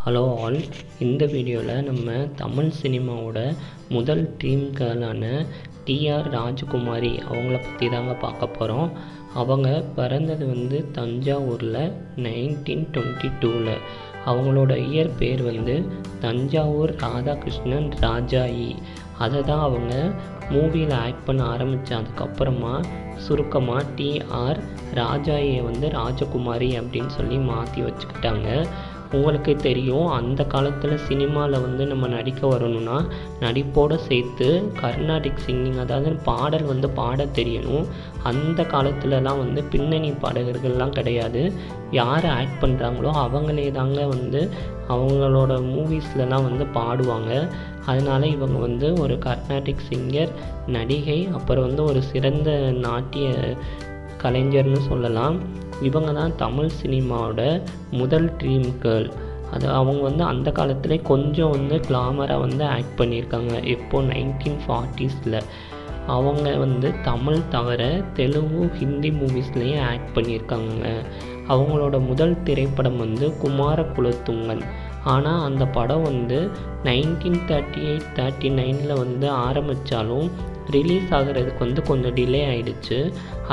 Hello all, இந்த வீடியோவில் நம்ம தமிழ் சினிமாவோட முதல் ட்ரீம் கேர்ளான டிஆர் ராஜகுமாரி அவங்கள பற்றி தாங்க பார்க்க போகிறோம். அவங்க பிறந்தது தஞ்சாவூரில் 1922. அவங்களோட பேர் தஞ்சாவூர் ராதாகிருஷ்ணன் ராஜாயி. அதை தான் அவங்க மூவியில் ஆக்ட் பண்ண ஆரம்பித்ததுக்கப்புறமா சுருக்கமாக டிஆர் ராஜாயை ராஜகுமாரி அப்படின்னு சொல்லி மாற்றி வச்சுக்கிட்டாங்க. உங்களுக்கு தெரியும், அந்த காலத்தில் சினிமாவில் நம்ம நடிக்க வரணும்னா நடிப்போடு சேர்த்து கர்நாடிக் சிங்கிங், அதாவது பாடல் பாட தெரியணும். அந்த காலத்துலலாம் பின்னணி பாடகர்கள்லாம் கிடையாது. யார் ஆக்ட் பண்ணுறாங்களோ அவங்களே தாங்க அவங்களோட மூவிஸ்லலாம் பாடுவாங்க. அதனால் இவங்க ஒரு கர்நாடிக் சிங்கர், நடிகை, அப்புறம் ஒரு சிறந்த நாட்டிய கலைஞர்னு சொல்லலாம். இவங்க தான் தமிழ் சினிமாவோட முதல் ட்ரீம் கேர்ள். அது அவங்க அந்த காலத்திலே கொஞ்சம் கிளாமராக ஆக்ட் பண்ணியிருக்காங்க. எப்போ 1940s அவங்க தமிழ் தவிர தெலுங்கு, ஹிந்தி மூவிஸ்லேயும் ஆக்ட் பண்ணியிருக்காங்க. அவங்களோட முதல் திரைப்படம் குமார குலத்துங்கன். ஆனால் அந்த படம் 1938-39 ஆரம்பித்தாலும் ரிலீஸ் ஆகிறதுக்கு கொஞ்சம் டிலே ஆகிடுச்சு.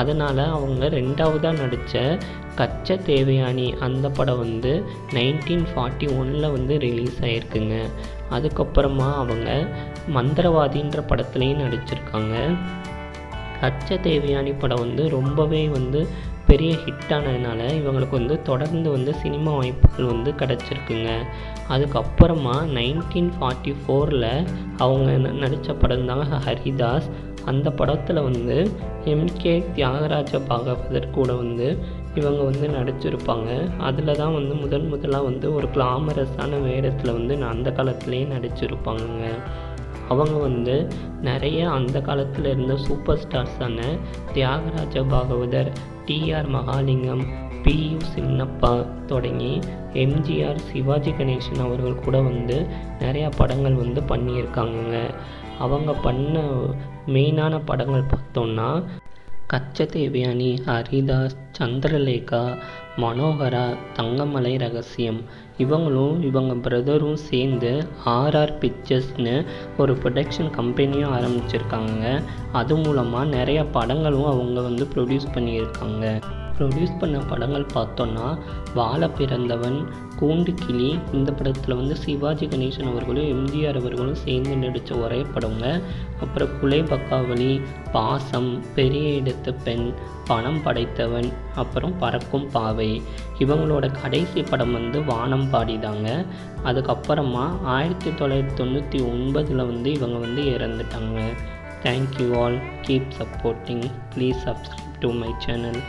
அதனால் அவங்க ரெண்டாவதாக நடித்த கச்ச தேவயானி அந்த படம் 1941 ரிலீஸ் ஆகிருக்குங்க. அதுக்கப்புறமா அவங்க மந்திரவாதின்ற படத்துலையும் நடிச்சிருக்காங்க. கச்ச தேவயானி படம் ரொம்பவே பெரிய ஹிட் ஆனதுனால இவங்களுக்கு தொடர்ந்து சினிமா வாய்ப்புகள் கிடச்சிருக்குங்க. அதுக்கப்புறமா 1944 அவங்க நடித்த படம் தாங்க ஹரிதாஸ். அந்த படத்தில் எம்கே தியாகராஜ பாகவதர் கூட இவங்க நடிச்சிருப்பாங்க. அதில் தான் முதலாக ஒரு கிளாமரஸான வேடத்தில் அந்த காலத்துலேயே நடிச்சிருப்பாங்க. அவங்க நிறைய அந்த காலத்தில் இருந்த சூப்பர் ஸ்டார்ஸான தியாகராஜ பாகவதர், டிஆர் மகாலிங்கம், பியு சின்னப்பா தொடங்கி எம்ஜிஆர், சிவாஜி கணேசன் அவர்கள் கூட நிறையா படங்கள் பண்ணியிருக்காங்க. அவங்க பண்ண மெயினான படங்கள் பார்த்தோன்னா கச்ச தேவயானி, ஹரிதாஸ், சந்திரலேகா, மனோகரா, தங்கமலை ரகசியம். இவங்க பிரதரும் சேர்ந்து ஆர்ஆர் பிக்சர்ஸ்னு ஒரு ப்ரொடக்ஷன் கம்பெனியும் ஆரம்பிச்சிருக்காங்க. அது மூலமாக நிறைய படங்களும் அவங்க ப்ரொடியூஸ் பண்ணியிருக்காங்க. ப்ரொடியூஸ் பண்ண படங்கள் பார்த்தோன்னா வாழ பிறந்தவன், கூண்டு கிளி. இந்த படத்தில் சிவாஜி கணேசன் அவர்களும் எம்ஜிஆர் அவர்களும் சேர்ந்து நடித்த ஒரே படங்க. அப்புறம் குலை பக்காவலி, பாசம், பெரிய இடத்து பெண், பணம் படைத்தவன், அப்புறம் பறக்கும் பாவை. இவங்களோட கடைசி படம் வானம் பாடிதாங்க. அதுக்கப்புறமா 1999 இவங்க இறந்துட்டாங்க. Thank you all, keep supporting, please subscribe to my channel.